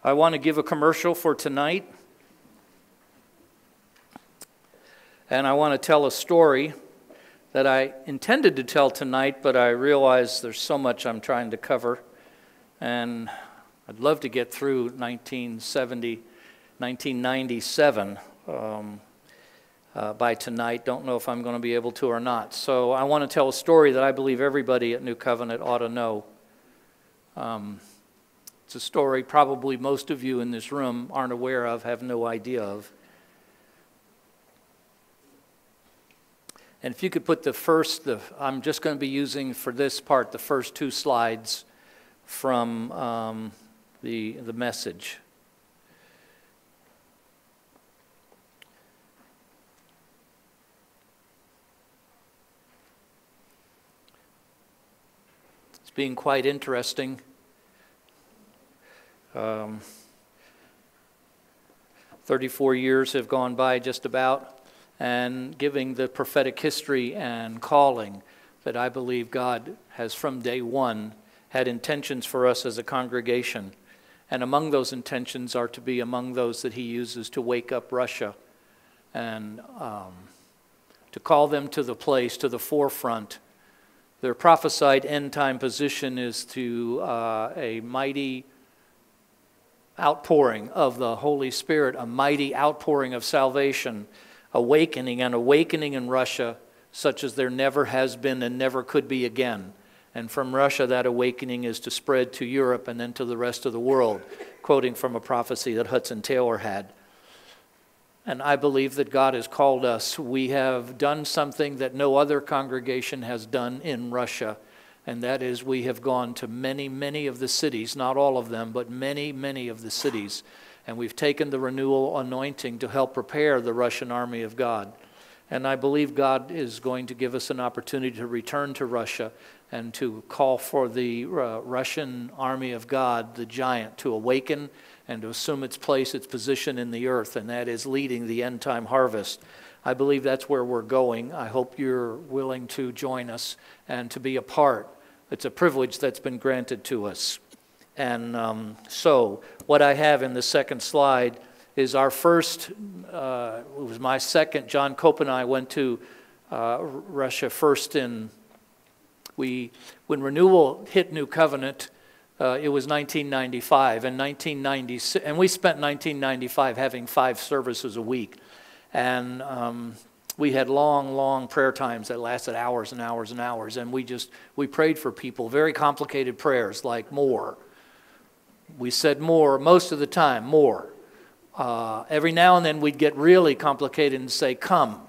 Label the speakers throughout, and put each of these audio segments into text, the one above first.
Speaker 1: I want to give a commercial for tonight. And I want to tell a story that I intended to tell tonight, but I realize there's so much I'm trying to cover. And I'd love to get through 1997 by tonight. Don't know if I'm going to be able to or not. So I want to tell a story that I believe everybody at New Covenant ought to know. It's a story probably most of you in this room aren't aware of, have no idea of. And if you could put I'm just going to be using for this part the first two slides from the message. It's being quite interesting. 34 years have gone by just about, and giving the prophetic history and calling that I believe God has from day one had intentions for us as a congregation. And among those intentions are to be among those that he uses to wake up Russia and to call them to the place, to the forefront. Their prophesied end-time position is to a mighty outpouring of the Holy Spirit, a mighty outpouring of salvation, awakening in Russia such as there never has been and never could be again. And from Russia, that awakening is to spread to Europe and then to the rest of the world, quoting from a prophecy that Hudson Taylor had. And I believe that God has called us. We have done something that no other congregation has done in Russia, and that is we have gone to many, many of the cities, not all of them, but many, many of the cities. And we've taken the renewal anointing to help prepare the Russian army of God. And I believe God is going to give us an opportunity to return to Russia and to call for the Russian army of God, the giant, to awaken and to assume its place, its position in the earth, and that is leading the end-time harvest. I believe that's where we're going. I hope you're willing to join us and to be a part. It's a privilege that's been granted to us. And so what I have in the second slide is our first, it was my second, John Cope and I went to Russia first when renewal hit New Covenant, it was 1995. And 1996, and we spent 1995 having 5 services a week. And we had long, long prayer times that lasted hours and hours and hours. And we prayed for people, very complicated prayers like more. We said more, most of the time, more. Every now and then we'd get really complicated and say, come.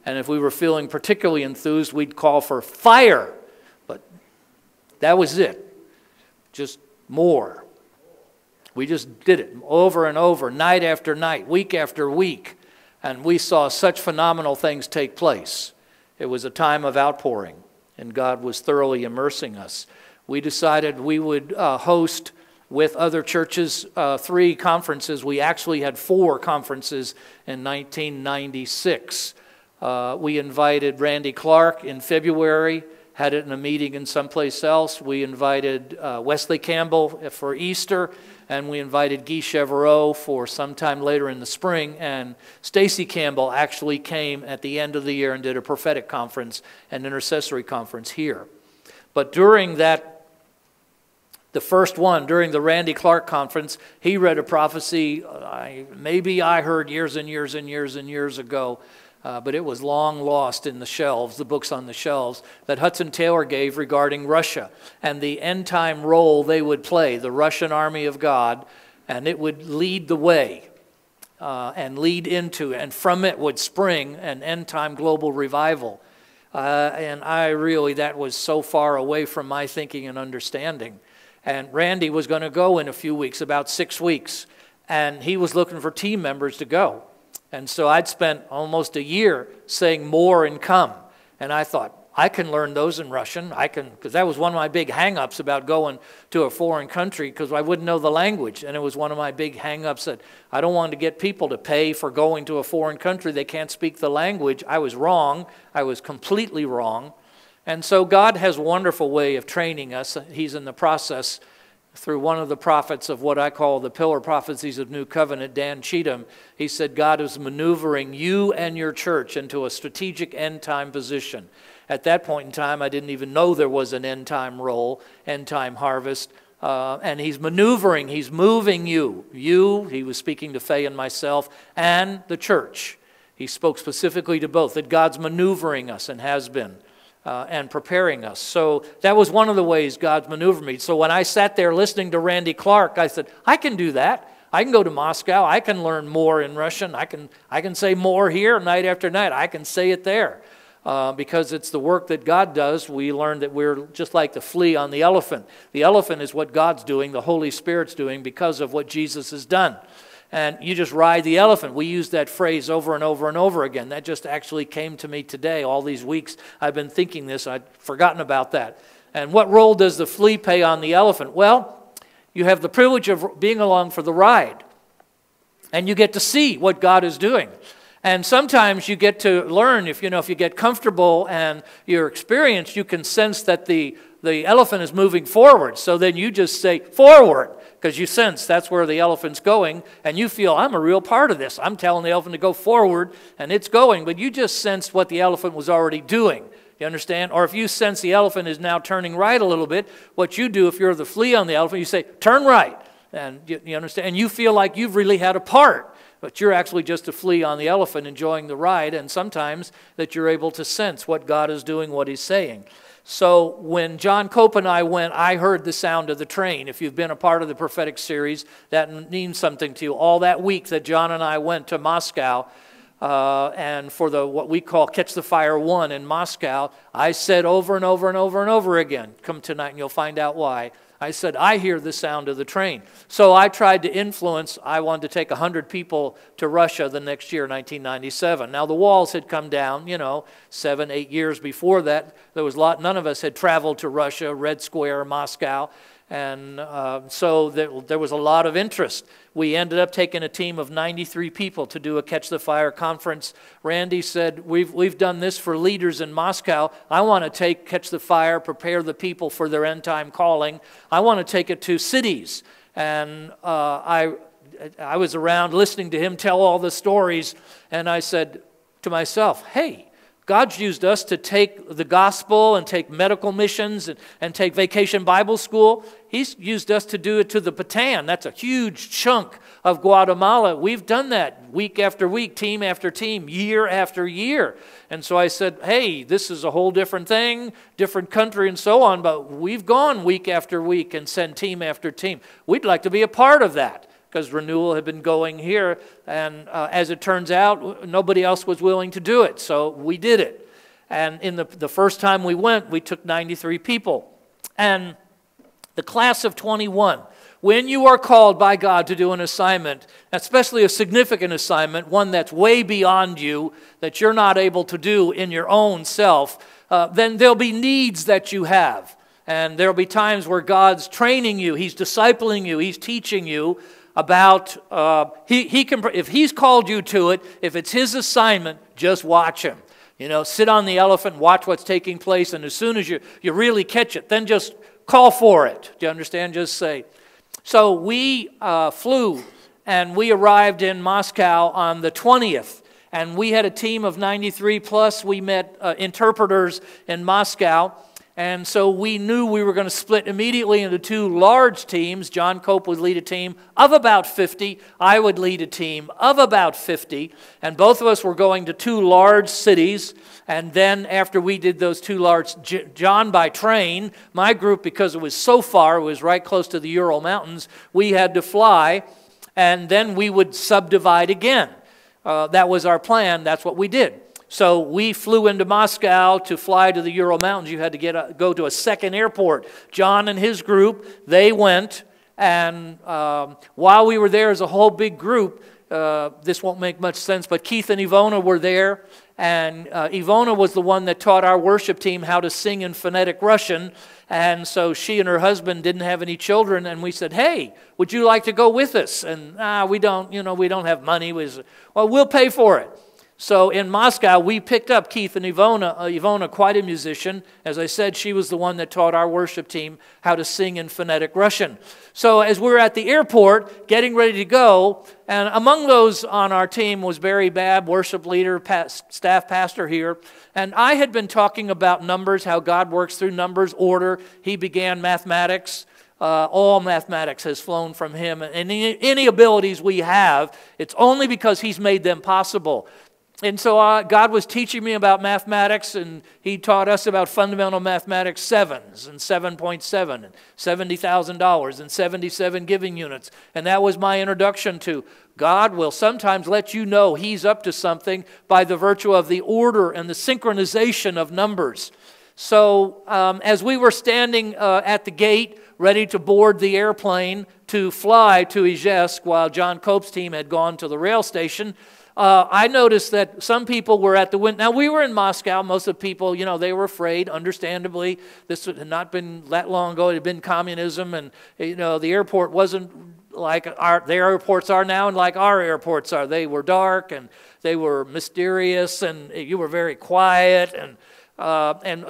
Speaker 1: And if we were feeling particularly enthused, we'd call for fire. But that was it. Just more. We just did it over and over, night after night, week after week. And we saw such phenomenal things take place. It was a time of outpouring, and God was thoroughly immersing us. We decided we would host with other churches 3 conferences. We actually had 4 conferences in 1996. We invited Randy Clark in February, had it in a meeting in someplace else. We invited Wesley Campbell for Easter, and we invited Guy Chevreau for sometime later in the spring. And Stacy Campbell actually came at the end of the year and did a prophetic conference, an intercessory conference here. But during that, the first one, during the Randy Clark conference, he read a prophecy maybe I heard years and years and years and years ago, but it was long lost in the shelves, the books on the shelves, that Hudson Taylor gave regarding Russia and the end-time role they would play, the Russian army of God, and it would lead the way and lead into, and from it would spring an end-time global revival. And that was so far away from my thinking and understanding. And Randy was going to go in a few weeks, about 6 weeks, and he was looking for team members to go. And so I'd spent almost a year saying more and come. And I thought, I can learn those in Russian. Because that was one of my big hang-ups about going to a foreign country, because I wouldn't know the language. And it was one of my big hang-ups that I don't want to get people to pay for going to a foreign country. They can't speak the language. I was wrong. I was completely wrong. And so God has a wonderful way of training us. He's in the process through one of the prophets of what I call the pillar prophecies of New Covenant, Dan Cheatham. He said God is maneuvering you and your church into a strategic end-time position. At that point in time, I didn't even know there was an end-time role, end-time harvest. And he's maneuvering, he's moving you. He was speaking to Faye and myself, and the church. He spoke specifically to both, that God's maneuvering us and has been. And preparing us. So that was one of the ways God's maneuvered me. So when I sat there listening to Randy Clark, I said, I can do that. I can go to Moscow. I can learn more in Russian. I can say more here night after night. I can say it there. Because it's the work that God does. We learned that we're just like the flea on the elephant. The elephant is what God's doing, the Holy Spirit's doing because of what Jesus has done. And you just ride the elephant. We use that phrase over and over and over again. That just actually came to me today. All these weeks I've been thinking this. I'd forgotten about that. And what role does the flea play on the elephant? Well, you have the privilege of being along for the ride. And you get to see what God is doing. And sometimes you get to learn, if you get comfortable and you're experienced, you can sense that the elephant is moving forward. So then you just say, forward, because you sense that's where the elephant's going, and you feel, I'm a real part of this. I'm telling the elephant to go forward, and it's going, but you just sensed what the elephant was already doing. You understand? Or if you sense the elephant is now turning right a little bit, what you do if you're the flea on the elephant, you say, turn right. And you understand? And you feel like you've really had a part. But you're actually just a flea on the elephant enjoying the ride, and sometimes that you're able to sense what God is doing, what He's saying. So when John Cope and I went, I heard the sound of the train. If you've been a part of the prophetic series, that means something to you. All that week that John and I went to Moscow, and for what we call Catch the Fire 1 in Moscow, I said over and over and over and over again, come tonight and you'll find out why. I said, I hear the sound of the train. So I tried to influence. I wanted to take 100 people to Russia the next year, 1997. Now, the walls had come down, 7, 8 years before that. There was none of us had traveled to Russia, Red Square, Moscow. And so there was a lot of interest. We ended up taking a team of 93 people to do a Catch the Fire conference. Randy said, we've done this for leaders in Moscow. I want to Catch the Fire, prepare the people for their end time calling. I want to take it to cities. And I was around listening to him tell all the stories, and I said to myself, hey, God's used us to take the gospel and take medical missions and take vacation Bible school. He's used us to do it to the Bataan. That's a huge chunk of Guatemala. We've done that week after week, team after team, year after year. And so I said, hey, this is a whole different thing, different country and so on, but we've gone week after week and sent team after team. We'd like to be a part of that, because Renewal had been going here, and as it turns out, nobody else was willing to do it, so we did it. And in the first time we went, we took 93 people. And the class of 21, when you are called by God to do an assignment, especially a significant assignment, one that's way beyond you, that you're not able to do in your own self, then there'll be needs that you have. And there'll be times where God's training you, He's discipling you, He's teaching you, about, if He's called you to it, if it's His assignment, just watch Him. Sit on the elephant, watch what's taking place, and as soon as you really catch it, then just call for it. Do you understand? Just say. So we flew, and we arrived in Moscow on the 20th, and we had a team of 93 plus. We met interpreters in Moscow. And so we knew we were going to split immediately into two large teams. John Cope would lead a team of about 50. I would lead a team of about 50. And both of us were going to two large cities. And then after we did those two large, John by train, my group, because it was so far, it was right close to the Ural Mountains, we had to fly. And then we would subdivide again. That was our plan. That's what we did. So we flew into Moscow to fly to the Ural Mountains. You had to go to a second airport. John and his group, they went, and while we were there as a whole big group, this won't make much sense, but Keith and Ivona were there, and Ivona was the one that taught our worship team how to sing in phonetic Russian, and so she and her husband didn't have any children, and we said, hey, would you like to go with us? And we don't have money. Well, we'll pay for it. So in Moscow, we picked up Keith and Ivona. Ivona, quite a musician. As I said, she was the one that taught our worship team how to sing in phonetic Russian. So as we were at the airport, getting ready to go, and among those on our team was Barry Babb, worship leader, staff pastor here. And I had been talking about numbers, how God works through numbers, order. He began mathematics. All mathematics has flown from him. And any abilities we have, it's only because he's made them possible. And so God was teaching me about mathematics, and he taught us about fundamental mathematics, sevens and 7.7 and $70,000 and 77 giving units. And that was my introduction to God will sometimes let you know he's up to something by the virtue of the order and the synchronization of numbers. So as we were standing at the gate, ready to board the airplane to fly to Izhevsk while John Cope's team had gone to the rail station, I noticed that some people were at the window. Now, we were in Moscow. Most of the people, you know, they were afraid, understandably. This had not been that long ago. It had been communism, and, you know, the airport wasn't like their airports are now and like our airports are. They were dark, and they were mysterious, and you were very quiet, and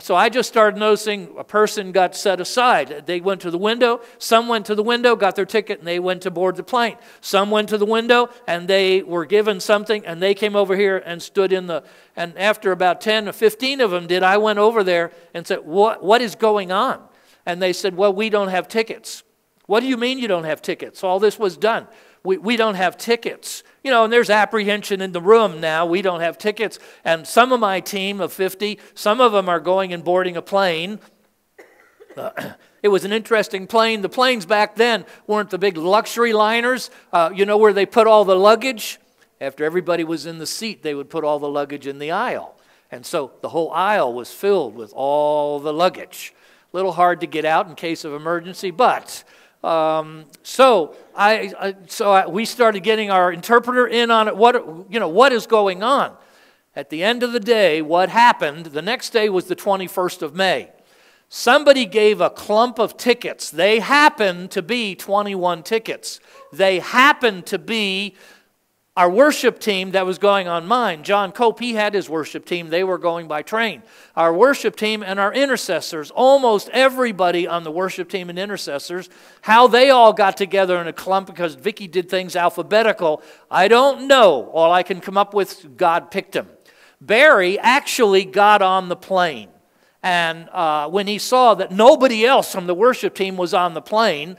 Speaker 1: so I just started noticing a person got set aside. They went to the window. Some went to the window, got their ticket, and they went to board the plane. Some went to the window, and they were given something, and they came over here and stood in the... And after about 10 or 15 of them I went over there and said, what is going on? And they said, well, we don't have tickets. What do you mean you don't have tickets? All this was done. We don't have tickets. You know, and there's apprehension in the room now. We don't have tickets. And some of my team of 50, some of them are going and boarding a plane. It was an interesting plane. The planes back then weren't the big luxury liners, you know, where they put all the luggage. After everybody was in the seat, they would put all the luggage in the aisle. And so the whole aisle was filled with all the luggage. A little hard to get out in case of emergency, but... So we started getting our interpreter in on it. What is going on? At the end of the day, what happened, the next day was the 21st of May. Somebody gave a clump of tickets. They happened to be 21 tickets. They happened to be our worship team that was going on mine. John Cope, he had his worship team. They were going by train. Our worship team and our intercessors, almost everybody on the worship team and intercessors, how they all got together in a clump because Vicky did things alphabetical, I don't know. All I can come up with, God picked him. Barry actually got on the plane. And when he saw that nobody else from the worship team was on the plane,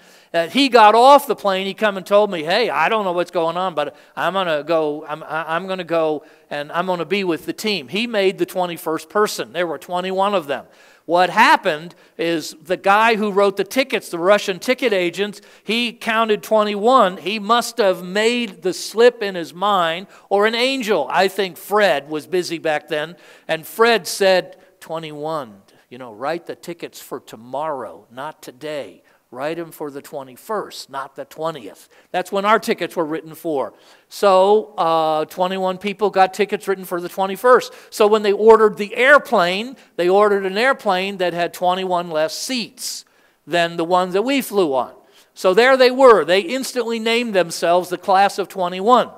Speaker 1: he got off the plane. He come and told me, hey, I don't know what's going on, but I'm going to go. I'm going to go, and I'm going to be with the team. He made the 21st person. There were 21 of them. What happened is the guy who wrote the tickets, the Russian ticket agent, he counted 21. He must have made the slip in his mind, or an angel. I think Fred was busy back then, and Fred said, 21, you know, write the tickets for tomorrow, not today. Write them for the 21st, not the 20th. That's when our tickets were written for. So 21 people got tickets written for the 21st. So when they ordered the airplane, they ordered an airplane that had 21 less seats than the ones that we flew on. So there they were. They instantly named themselves the class of 21.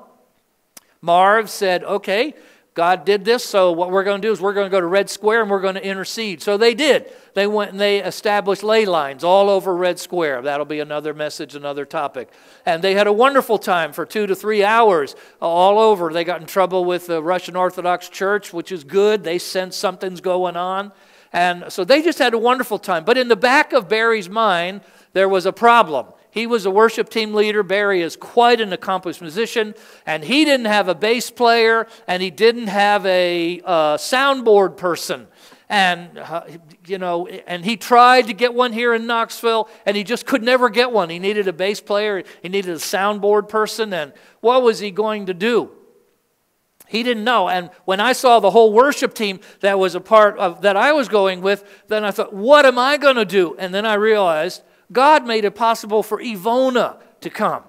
Speaker 1: Marv said, okay, God did this, so what we're going to do is we're going to go to Red Square and we're going to intercede. So they did. They went and they established ley lines all over Red Square. That'll be another message, another topic. And they had a wonderful time for 2 to 3 hours all over. They got in trouble with the Russian Orthodox Church, which is good. They sense something's going on. And so they just had a wonderful time. But in the back of Barry's mind, there was a problem. He was a worship team leader. Barry is quite an accomplished musician, and he didn't have a bass player, and he didn't have a soundboard person. And, you know, and he tried to get one here in Knoxville, and he just could never get one. He needed a bass player. He needed a soundboard person, and what was he going to do? He didn't know. And when I saw the whole worship team that was a part of that I was going with, then I thought, what am I going to do? And then I realized God made it possible for Ivona to come.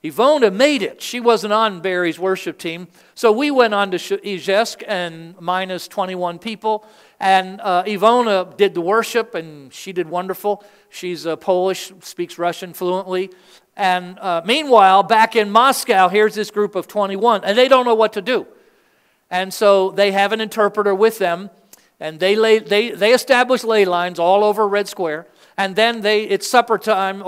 Speaker 1: Ivona made it. She wasn't on Barry's worship team. So we went on to Izhevsk and minus 21 people. And Ivona did the worship, and she did wonderful. She's Polish, speaks Russian fluently. And meanwhile, back in Moscow, here's this group of 21, and they don't know what to do. And so they have an interpreter with them, and they establish ley lines all over Red Square. And then it's supper time,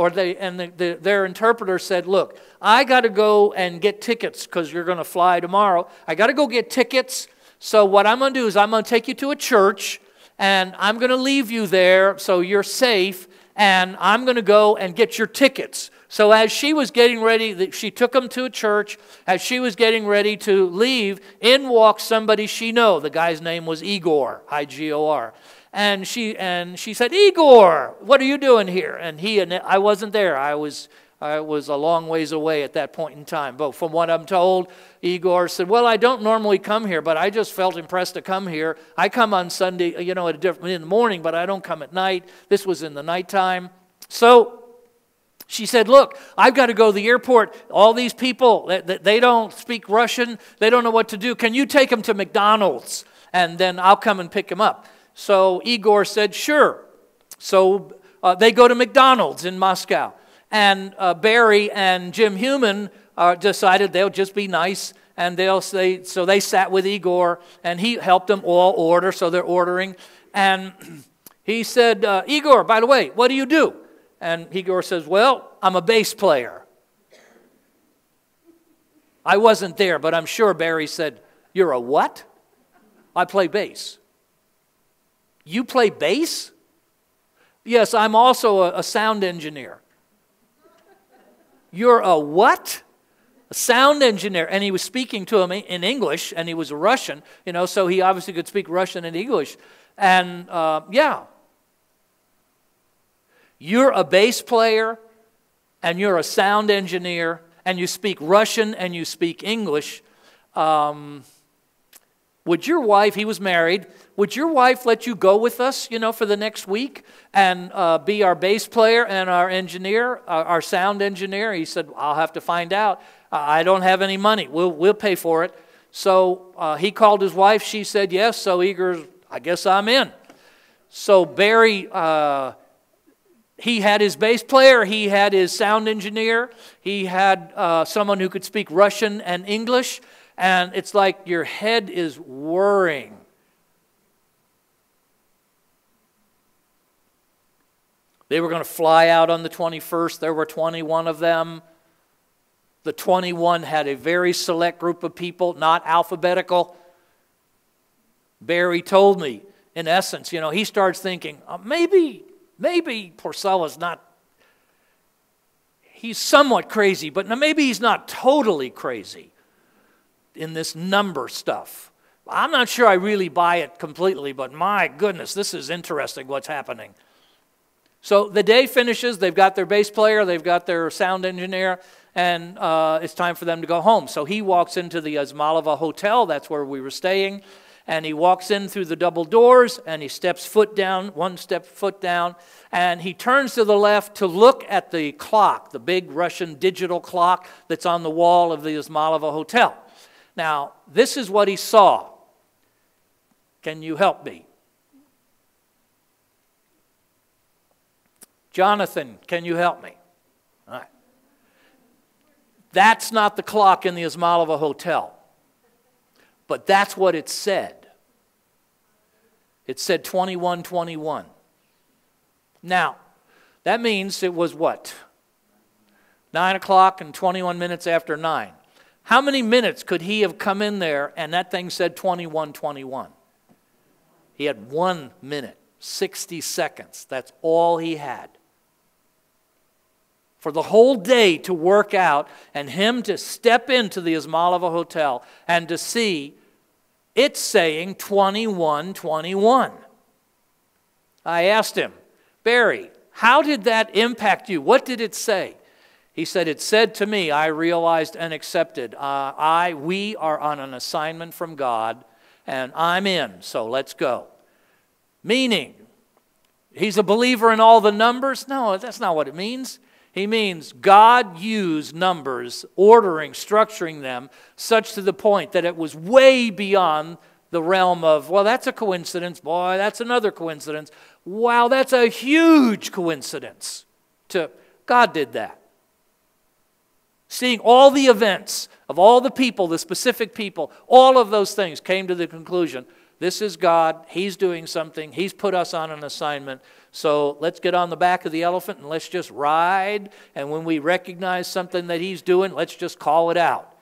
Speaker 1: their interpreter said, look, I got to go and get tickets because you're going to fly tomorrow. I got to go get tickets. So what I'm going to do is I'm going to take you to a church, and I'm going to leave you there so you're safe, and I'm going to go and get your tickets. So as she was getting ready, she took them to a church. As she was getting ready to leave, in walked somebody she knew. The guy's name was Igor, I-G-O-R. And she said, Igor, what are you doing here? And I wasn't there. I was a long ways away at that point in time. But from what I'm told, Igor said, well, I don't normally come here, but I just felt impressed to come here. I come on Sunday, in the morning, but I don't come at night. This was in the nighttime. So she said, look, I've got to go to the airport. All these people, they don't speak Russian. They don't know what to do. Can you take them to McDonald's? And then I'll come and pick them up. So Igor said, sure. So they go to McDonald's in Moscow. And Barry and Jim Heumann decided they'll just be nice. And so they sat with Igor, and he helped them all order. So they're ordering. And he said, Igor, by the way, what do you do? And Igor says, well, I'm a bass player. I wasn't there, but I'm sure Barry said, you're a what? I play bass. You play bass? Yes, I'm also a sound engineer. You're a what? A sound engineer. And he was speaking to him in English, and he was a Russian, so he obviously could speak Russian and English. And yeah. You're a bass player, and you're a sound engineer, and you speak Russian and you speak English. Would your wife, he was married, would your wife let you go with us, for the next week and be our bass player and our engineer, our sound engineer? He said, I'll have to find out. I don't have any money. We'll pay for it. So he called his wife. She said yes. So Igor, I guess I'm in. So Barry, he had his bass player. He had his sound engineer. He had someone who could speak Russian and English. And it's like your head is whirring. They were going to fly out on the 21st. There were 21 of them. The 21 had a very select group of people, not alphabetical. Barry told me, in essence, he starts thinking, maybe Porcella's not, he's somewhat crazy, but maybe he's not totally crazy in this number stuff. I'm not sure I really buy it completely, but my goodness, this is interesting what's happening. So the day finishes, they've got their bass player, they've got their sound engineer, and it's time for them to go home. So he walks into the Izmailova Hotel, that's where we were staying, and he walks in through the double doors, and he steps foot down, foot down, and he turns to the left to look at the clock, the big Russian digital clock that's on the wall of the Izmailova Hotel. Now, this is what he saw. Can you help me? Jonathan, can you help me? All right. That's not the clock in the Izmailova Hotel. But that's what it said. It said 21:21. Now, that means it was what? 9 o'clock and 21 minutes after 9. How many minutes could he have come in there and that thing said 21:21? He had 1 minute, 60 seconds. That's all he had. For the whole day to work out and him to step into the Izmailova Hotel and to see it's saying 21:21. I asked him, Barry, how did that impact you? What did it say? He said, it said to me, I realized and accepted. We are on an assignment from God, and I'm in, so let's go. Meaning, he's a believer in all the numbers? No, that's not what it means. He means God used numbers, ordering, structuring them, such to the point that it was way beyond the realm of, well, that's a coincidence. Boy, that's another coincidence. Wow, that's a huge coincidence. God did that. seeing all the events of all the people, the specific people, all of those things came to the conclusion, this is God, He's doing something, He's put us on an assignment, so let's get on the back of the elephant and let's just ride, and when we recognize something that He's doing, let's just call it out.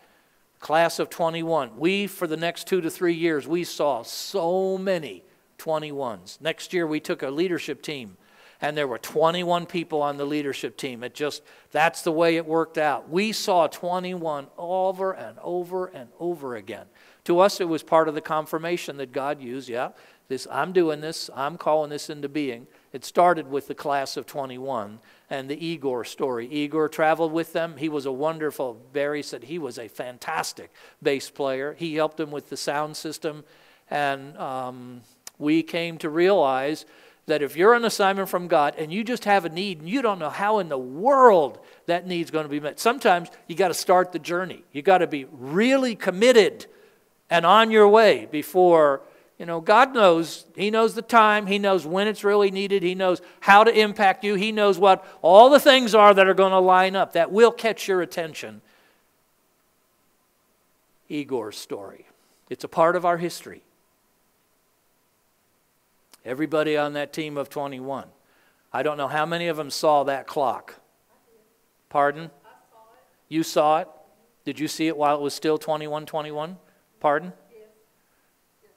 Speaker 1: Class of 21. We, for the next 2 to 3 years, we saw so many 21s. Next year we took a leadership team, and there were 21 people on the leadership team. That's the way it worked out. We saw 21 over and over and over again. To us, it was part of the confirmation that God used. Yeah, I'm doing this. I'm calling this into being. It started with the class of 21 and the Igor story. Igor traveled with them. He was a wonderful, Barry said he was a fantastic bass player. He helped him with the sound system. And we came to realize that if you're on assignment from God and you just have a need and you don't know how in the world that need's going to be met, sometimes you got to start the journey. You got to be really committed and on your way before, God knows. He knows the time. He knows when it's really needed. He knows how to impact you. He knows what all the things are that are going to line up that will catch your attention. Igor's story. It's a part of our history. Everybody on that team of 21. I don't know how many of them saw that clock. Pardon? I saw it. You saw it? Did you see it while it was still 21:21? Pardon? Yes. Yes,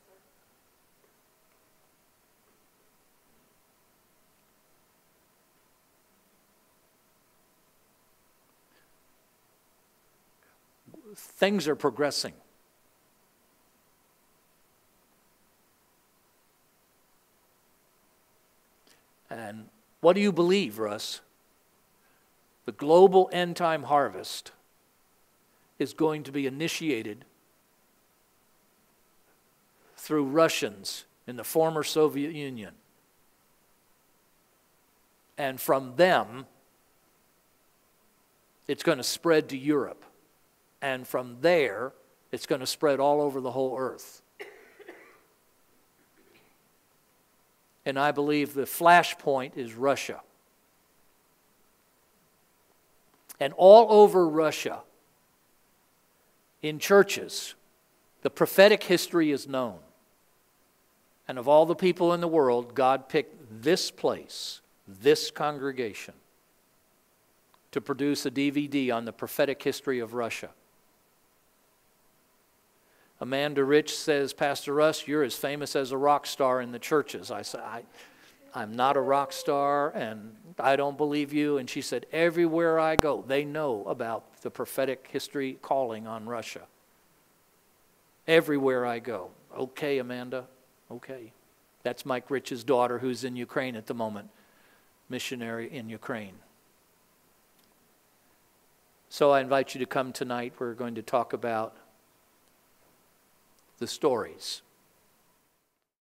Speaker 1: sir. Things are progressing. And what do you believe, Russ? The global end-time harvest is going to be initiated through Russians in the former Soviet Union. And from them, it's going to spread to Europe. And from there, it's going to spread all over the whole earth. And I believe the flashpoint is Russia. And all over Russia, in churches, the prophetic history is known. And of all the people in the world, God picked this place, this congregation, to produce a DVD on the prophetic history of Russia. Amanda Rich says, Pastor Russ, you're as famous as a rock star in the churches. I said, I'm not a rock star, and I don't believe you. And she said, everywhere I go, they know about the prophetic history calling on Russia. Everywhere I go. Okay, Amanda, okay. That's Mike Rich's daughter, who's in Ukraine at the moment, missionary in Ukraine. So I invite you to come tonight. We're going to talk about the stories